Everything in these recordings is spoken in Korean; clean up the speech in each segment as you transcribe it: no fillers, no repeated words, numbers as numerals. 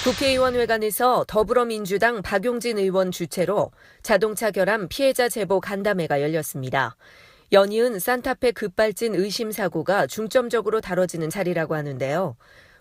국회의원회관에서 더불어민주당 박용진 의원 주최로 자동차 결함 피해자 제보 간담회가 열렸습니다. 연이은 산타페 급발진 의심 사고가 중점적으로 다뤄지는 자리라고 하는데요.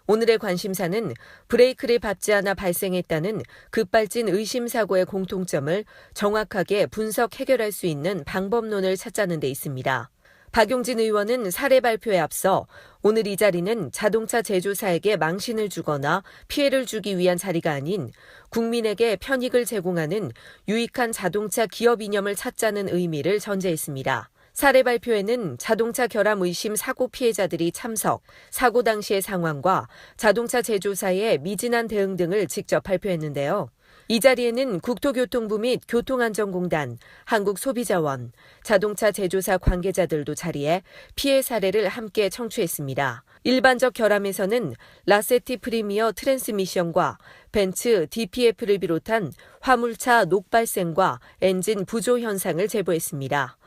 오늘의 관심사는 브레이크를 밟지 않아 발생했다는 급발진 의심 사고의 공통점을 정확하게 분석 해결할 수 있는 방법론을 찾자는 데 있습니다. 박용진 의원은 사례 발표에 앞서 오늘 이 자리는 자동차 제조사에게 망신을 주거나 피해를 주기 위한 자리가 아닌 국민에게 편익을 제공하는 유익한 자동차 기업 이념을 찾자는 의미를 전제했습니다. 사례 발표에는 자동차 결함 의심 사고 피해자들이 참석, 사고 당시의 상황과 자동차 제조사의 미진한 대응 등을 직접 발표했는데요. 이 자리에는 국토교통부 및 교통안전공단, 한국소비자원, 자동차 제조사 관계자들도 자리해 피해 사례를 함께 청취했습니다. 일반적 결함에서는 라세티 프리미어 트랜스미션과 벤츠 DPF를 비롯한 화물차 녹발생과 엔진 부조 현상을 제보했습니다.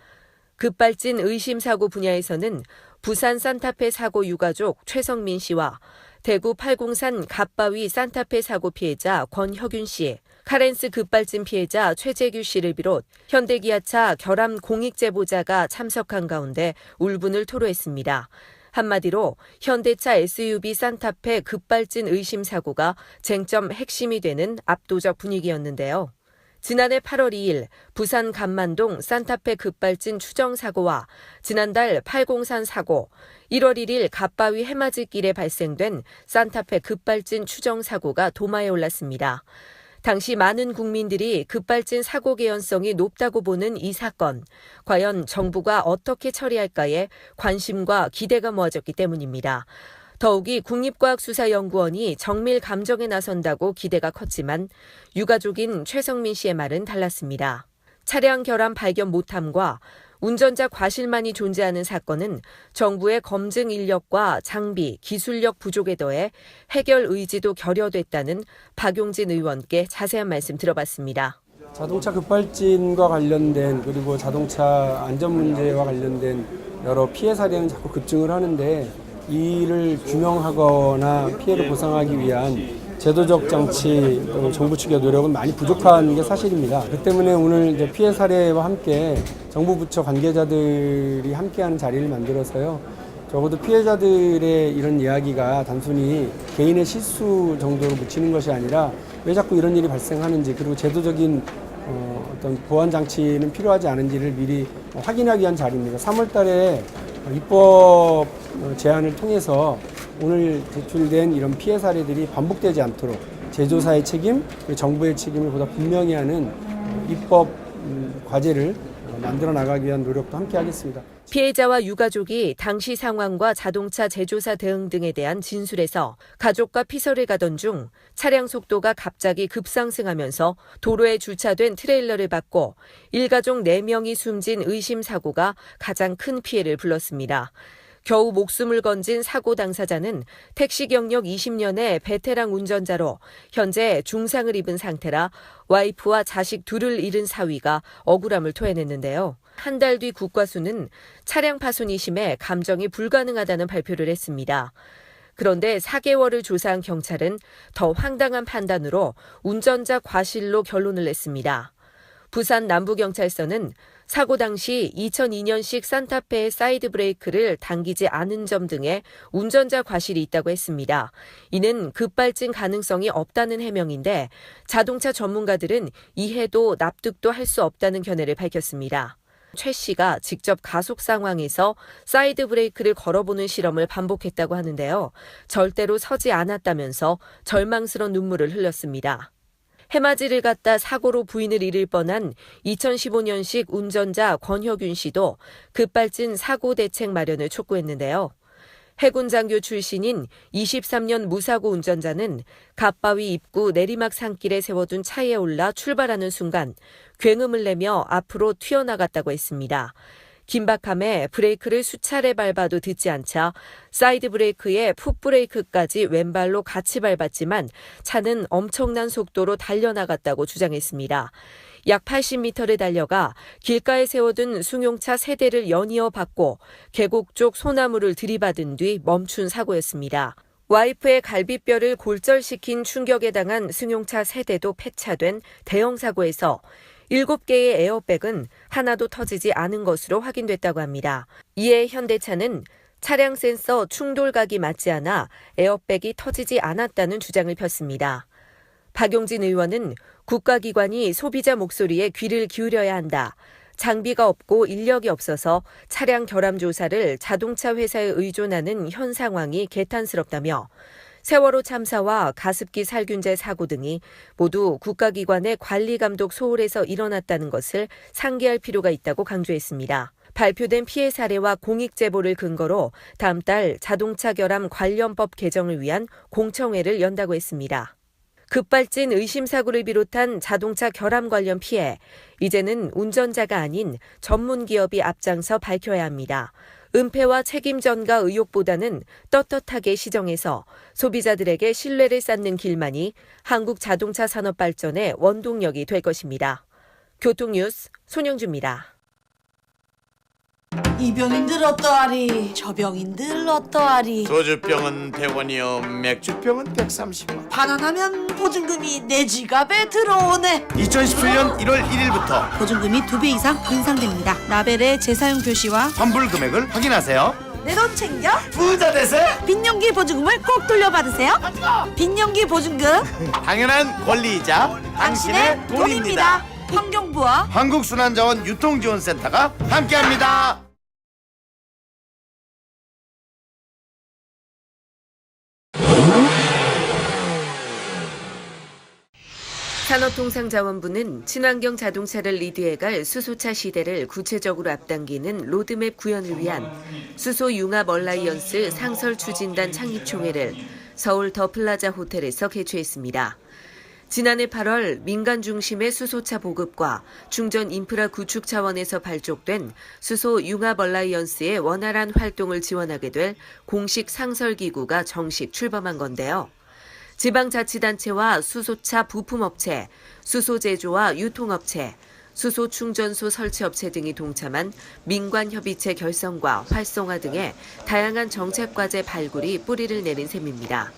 급발진 의심 사고 분야에서는 부산 산타페 사고 유가족 최성민 씨와 대구 팔공산 갓바위 산타페 사고 피해자 권혁윤 씨, 카렌스 급발진 피해자 최재규 씨를 비롯 현대기아차 결함 공익 제보자가 참석한 가운데 울분을 토로했습니다. 한마디로 현대차 SUV 산타페 급발진 의심 사고가 쟁점 핵심이 되는 압도적 분위기였는데요. 지난해 8월 2일 부산 감만동 산타페 급발진 추정 사고와 지난달 팔공산 사고, 1월 1일 갓바위 해맞이길에 발생된 산타페 급발진 추정 사고가 도마에 올랐습니다. 당시 많은 국민들이 급발진 사고 개연성이 높다고 보는 이 사건, 과연 정부가 어떻게 처리할까에 관심과 기대가 모아졌기 때문입니다. 더욱이 국립과학수사연구원이 정밀 감정에 나선다고 기대가 컸지만 유가족인 최성민 씨의 말은 달랐습니다. 차량 결함 발견 못함과 운전자 과실만이 존재하는 사건은 정부의 검증 인력과 장비, 기술력 부족에 더해 해결 의지도 결여됐다는 박용진 의원께 자세한 말씀 들어봤습니다. 자동차 급발진과 관련된 그리고 자동차 안전 문제와 관련된 여러 피해 사례는 자꾸 급증을 하는데 이를 규명하거나 피해를 보상하기 위한 제도적 장치 또는 정부 측의 노력은 많이 부족한 게 사실입니다. 그 때문에 오늘 이제 피해 사례와 함께 정부 부처 관계자들이 함께하는 자리를 만들어서요. 적어도 피해자들의 이런 이야기가 단순히 개인의 실수 정도로 묻히는 것이 아니라 왜 자꾸 이런 일이 발생하는지 그리고 제도적인 어떤 보완 장치는 필요하지 않은지를 미리 확인하기 위한 자리입니다. 3월 달에 입법 제안을 통해서 오늘 제출된 이런 피해 사례들이 반복되지 않도록 제조사의 책임, 그리고 정부의 책임을 보다 분명히 하는 입법 과제를 만들어 나가기 위한 노력도 함께 하겠습니다. 피해자와 유가족이 당시 상황과 자동차 제조사 대응 등에 대한 진술에서 가족과 피서를 가던 중 차량 속도가 갑자기 급상승하면서 도로에 주차된 트레일러를 받고 일가족 4명이 숨진 의심 사고가 가장 큰 피해를 불렀습니다. 겨우 목숨을 건진 사고 당사자는 택시 경력 20년의 베테랑 운전자로 현재 중상을 입은 상태라 와이프와 자식 둘을 잃은 사위가 억울함을 토해냈는데요. 한 달 뒤 국과수는 차량 파손이 심해 감정이 불가능하다는 발표를 했습니다. 그런데 4개월을 조사한 경찰은 더 황당한 판단으로 운전자 과실로 결론을 냈습니다. 부산 남부경찰서는 사고 당시 2002년식 산타페의 사이드 브레이크를 당기지 않은 점 등의 운전자 과실이 있다고 했습니다. 이는 급발진 가능성이 없다는 해명인데 자동차 전문가들은 이해도 납득도 할 수 없다는 견해를 밝혔습니다. 최 씨가 직접 가속 상황에서 사이드 브레이크를 걸어보는 실험을 반복했다고 하는데요. 절대로 서지 않았다면서 절망스러운 눈물을 흘렸습니다. 해맞이를 갔다 사고로 부인을 잃을 뻔한 2015년식 운전자 권혁윤 씨도 급발진 사고 대책 마련을 촉구했는데요. 해군 장교 출신인 23년 무사고 운전자는 갓바위 입구 내리막 산길에 세워둔 차에 올라 출발하는 순간 굉음을 내며 앞으로 튀어나갔다고 했습니다. 긴박함에 브레이크를 수차례 밟아도 듣지 않자 사이드 브레이크에 풋브레이크까지 왼발로 같이 밟았지만 차는 엄청난 속도로 달려나갔다고 주장했습니다. 약 80m를 달려가 길가에 세워둔 승용차 3대를 연이어 받고 계곡 쪽 소나무를 들이받은 뒤 멈춘 사고였습니다. 와이프의 갈비뼈를 골절시킨 충격에 당한 승용차 세대도 폐차된 대형 사고에서 7개의 에어백은 하나도 터지지 않은 것으로 확인됐다고 합니다. 이에 현대차는 차량 센서 충돌각이 맞지 않아 에어백이 터지지 않았다는 주장을 폈습니다. 박용진 의원은 국가기관이 소비자 목소리에 귀를 기울여야 한다. 장비가 없고 인력이 없어서 차량 결함 조사를 자동차 회사에 의존하는 현 상황이 개탄스럽다며 세월호 참사와 가습기 살균제 사고 등이 모두 국가기관의 관리 감독 소홀에서 일어났다는 것을 상기할 필요가 있다고 강조했습니다. 발표된 피해 사례와 공익 제보를 근거로 다음 달 자동차 결함 관련법 개정을 위한 공청회를 연다고 했습니다. 급발진 의심 사고를 비롯한 자동차 결함 관련 피해, 이제는 운전자가 아닌 전문 기업이 앞장서 밝혀야 합니다. 은폐와 책임 전가 의혹보다는 떳떳하게 시정해서 소비자들에게 신뢰를 쌓는 길만이 한국 자동차 산업 발전의 원동력이 될 것입니다. 교통뉴스 손영주입니다. 이 병인들 어떠하리 저 병인들 어떠하리 소주병은 100원이요 맥주병은 130원. 반환하면 보증금이 내 지갑에 들어오네. 2017년 1월 1일부터 보증금이 2배 이상 인상됩니다. 라벨의 재사용 표시와 환불 금액을 확인하세요. 내 돈 챙겨 부자 되세요. 빈년기 보증금을 꼭 돌려받으세요. 빈년기 보증금 당연한 권리이자 당신의 돈입니다. 환경부와 한국순환자원 유통지원센터가 함께합니다. 산업통상자원부는 친환경 자동차를 리드해갈 수소차 시대를 구체적으로 앞당기는 로드맵 구현을 위한 수소 융합 얼라이언스 상설 추진단 창립총회를 서울 더 플라자 호텔에서 개최했습니다. 지난해 8월 민간 중심의 수소차 보급과 충전 인프라 구축 차원에서 발족된 수소 융합 얼라이언스의 원활한 활동을 지원하게 될 공식 상설기구가 정식 출범한 건데요. 지방자치단체와 수소차 부품업체, 수소제조와 유통업체, 수소충전소 설치업체 등이 동참한 민관협의체 결성과 활성화 등의 다양한 정책과제 발굴이 뿌리를 내린 셈입니다.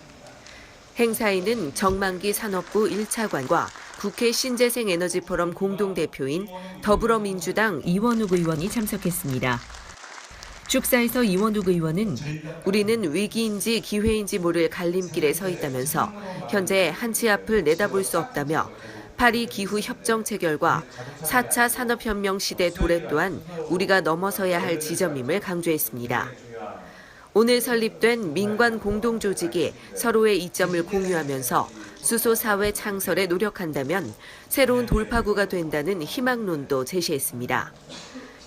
행사에는 정만기 산업부 1차관과 국회 신재생에너지포럼 공동대표인 더불어민주당 이원욱 의원이 참석했습니다. 축사에서 이원욱 의원은 우리는 위기인지 기회인지 모를 갈림길에 서 있다면서 현재 한치 앞을 내다볼 수 없다며 파리 기후 협정 체결과 4차 산업혁명 시대 도래 또한 우리가 넘어서야 할 지점임을 강조했습니다. 오늘 설립된 민관 공동조직이 서로의 이점을 공유하면서 수소사회 창설에 노력한다면 새로운 돌파구가 된다는 희망론도 제시했습니다.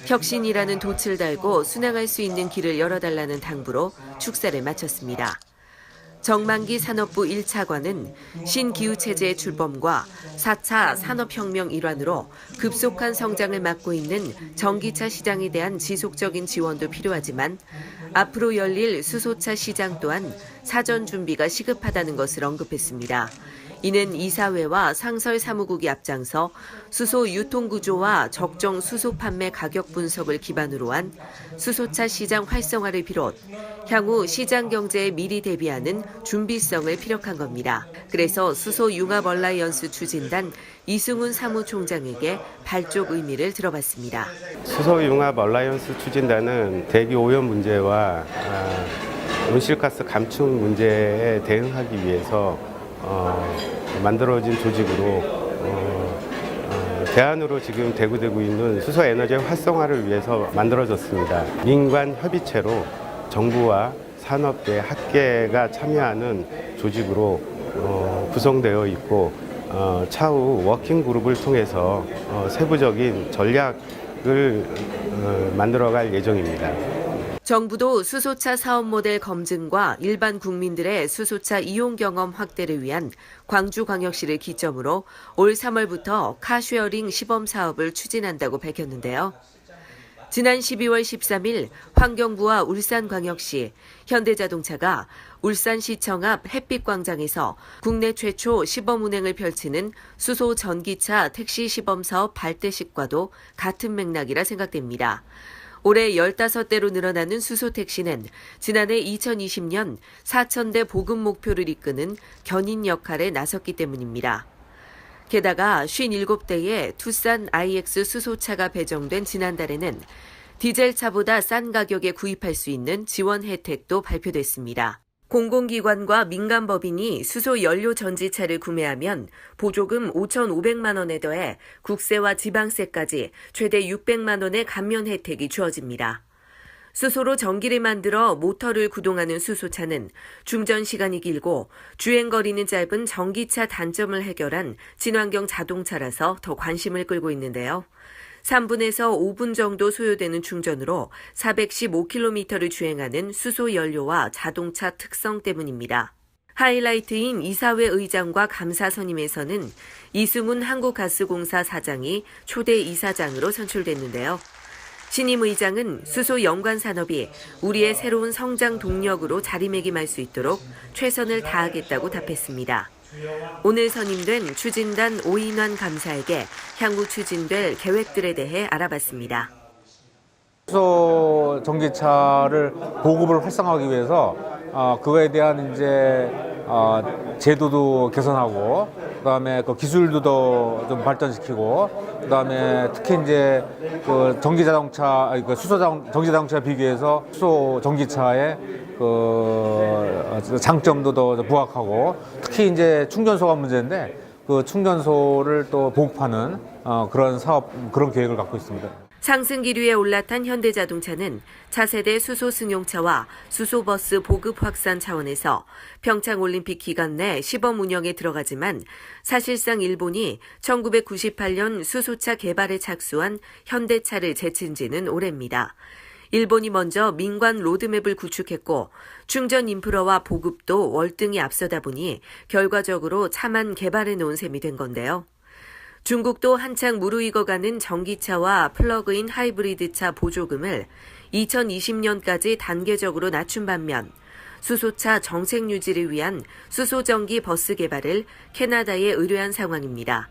혁신이라는 돛을 달고 순항할 수 있는 길을 열어달라는 당부로 축사를 마쳤습니다. 정만기 산업부 1차관은 신기후체제의 출범과 4차 산업혁명 일환으로 급속한 성장을 맞고 있는 전기차 시장에 대한 지속적인 지원도 필요하지만 앞으로 열릴 수소차 시장 또한 사전 준비가 시급하다는 것을 언급했습니다. 이는 이사회와 상설 사무국이 앞장서 수소 유통 구조와 적정 수소 판매 가격 분석을 기반으로 한 수소차 시장 활성화를 비롯 향후 시장 경제에 미리 대비하는 준비성을 피력한 겁니다. 그래서 수소 융합 얼라이언스 추진단 이승훈 사무총장에게 발족 의미를 들어봤습니다. 수소 융합 얼라이언스 추진단은 대기 오염 문제와 온실가스 감축 문제에 대응하기 위해서 만들어진 조직으로 대안으로 지금 대구되고 있는 수소 에너지 활성화를 위해서 만들어졌습니다. 민관 협의체로 정부와 산업계, 학계가 참여하는 조직으로 구성되어 있고 차후 워킹 그룹을 통해서 세부적인 전략을 만들어갈 예정입니다. 정부도 수소차 사업 모델 검증과 일반 국민들의 수소차 이용 경험 확대를 위한 광주광역시를 기점으로 올 3월부터 카쉐어링 시범 사업을 추진한다고 밝혔는데요. 지난 12월 13일 환경부와 울산광역시, 현대자동차가 울산시청 앞 햇빛광장에서 국내 최초 시범 운행을 펼치는 수소 전기차 택시 시범 사업 발대식과도 같은 맥락이라 생각됩니다. 올해 15대로 늘어나는 수소택시는 지난해 2020년 4,000대 보급 목표를 이끄는 견인 역할에 나섰기 때문입니다. 게다가 57대의 투싼 IX 수소차가 배정된 지난달에는 디젤차보다 싼 가격에 구입할 수 있는 지원 혜택도 발표됐습니다. 공공기관과 민간법인이 수소 연료 전지차를 구매하면 보조금 5,500만 원에 더해 국세와 지방세까지 최대 600만 원의 감면 혜택이 주어집니다. 수소로 전기를 만들어 모터를 구동하는 수소차는 충전 시간이 길고 주행거리는 짧은 전기차 단점을 해결한 친환경 자동차라서 더 관심을 끌고 있는데요. 3분에서 5분 정도 소요되는 충전으로 415km를 주행하는 수소 연료와 자동차 특성 때문입니다. 하이라이트인 이사회 의장과 감사 선임에서는 이승훈 한국가스공사 사장이 초대 이사장으로 선출됐는데요. 신임 의장은 수소 연관 산업이 우리의 새로운 성장 동력으로 자리매김할 수 있도록 최선을 다하겠다고 답했습니다. 오늘 선임된 추진단 오인환 감사에게 향후 추진될 계획들에 대해 알아봤습니다. 수소 전기차를 보급을 활성화하기 위해서 그거에 대한 이제 제도도 개선하고 그다음에 그 기술도 더 좀 발전시키고 그다음에 특히 이제 그 전기 자동차 전기 자동차 비교해서 수소 전기차의 그 장점도 더 부각하고 특히 이제 충전소가 문제인데 그 충전소를 또 보급하는 그런 사업 그런 계획을 갖고 있습니다. 상승 기류에 올라탄 현대자동차는 차세대 수소 승용차와 수소버스 보급 확산 차원에서 평창올림픽 기간 내 시범 운영에 들어가지만 사실상 일본이 1998년 수소차 개발에 착수한 현대차를 제친 지는 오래입니다. 일본이 먼저 민관 로드맵을 구축했고 충전 인프라와 보급도 월등히 앞서다 보니 결과적으로 차만 개발해 놓은 셈이 된 건데요. 중국도 한창 무르익어가는 전기차와 플러그인 하이브리드차 보조금을 2020년까지 단계적으로 낮춘 반면 수소차 정책 유지를 위한 수소전기 버스 개발을 캐나다에 의뢰한 상황입니다.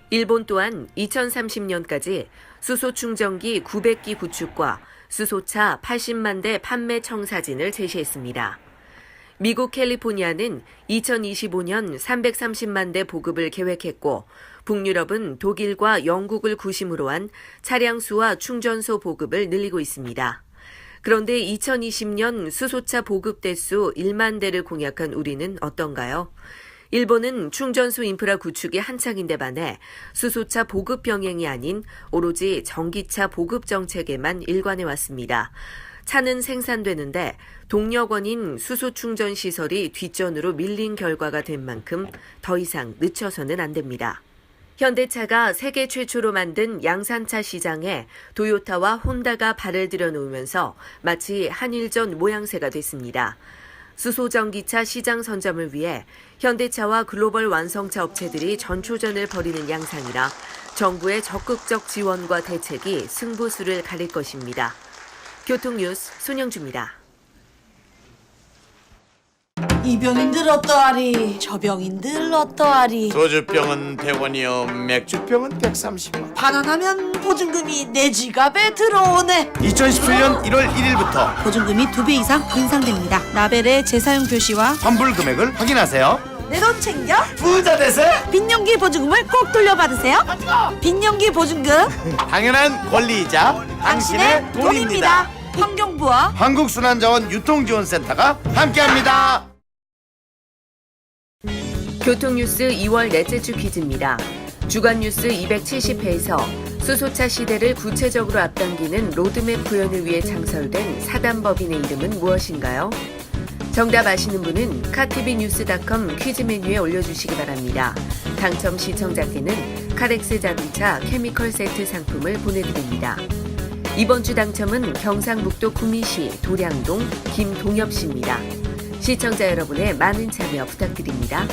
일본 또한 2030년까지 수소 충전기 900기 구축과 수소차 80만 대 판매 청사진을 제시했습니다. 미국 캘리포니아는 2025년 330만 대 보급을 계획했고 북유럽은 독일과 영국을 구심으로 한 차량 수와 충전소 보급을 늘리고 있습니다. 그런데 2020년 수소차 보급 대수 1만 대를 공약한 우리는 어떤가요? 일본은 충전소 인프라 구축이 한창인데 반해 수소차 보급 병행이 아닌 오로지 전기차 보급 정책에만 일관해 왔습니다. 차는 생산되는데 동력원인 수소 충전 시설이 뒷전으로 밀린 결과가 된 만큼 더 이상 늦춰서는 안 됩니다. 현대차가 세계 최초로 만든 양산차 시장에 도요타와 혼다가 발을 들여놓으면서 마치 한일전 모양새가 됐습니다. 수소전기차 시장 선점을 위해 현대차와 글로벌 완성차 업체들이 전초전을 벌이는 양상이라 정부의 적극적 지원과 대책이 승부수를 가릴 것입니다. 교통뉴스 손영주입니다. 이 병인들 어떠하리 저 병인들 어떠하리 소주병은 100원이요 맥주병은 130원. 반환하면 보증금이 내 지갑에 들어오네. 2017년 1월 1일부터 보증금이 2배 이상 인상됩니다. 라벨의 재사용 표시와 환불 금액을 확인하세요. 내 돈 챙겨 부자 되세요. 빈년기 보증금을 꼭 돌려받으세요. 빈년기 보증금 당연한 권리이자 당신의 돈입니다. 환경부와 한국순환자원 유통지원센터가 함께합니다. 교통뉴스 2월 넷째 주 퀴즈입니다. 주간뉴스 270회에서 수소차 시대를 구체적으로 앞당기는 로드맵 구현을 위해 창설된 사단법인의 이름은 무엇인가요? 정답 아시는 분은 카티비뉴스.com 퀴즈 메뉴에 올려주시기 바랍니다. 당첨 시청자께는 카렉스 자동차 케미컬 세트 상품을 보내드립니다. 이번 주 당첨은 경상북도 구미시 도량동 김동엽 씨입니다. 시청자 여러분의 많은 참여 부탁드립니다.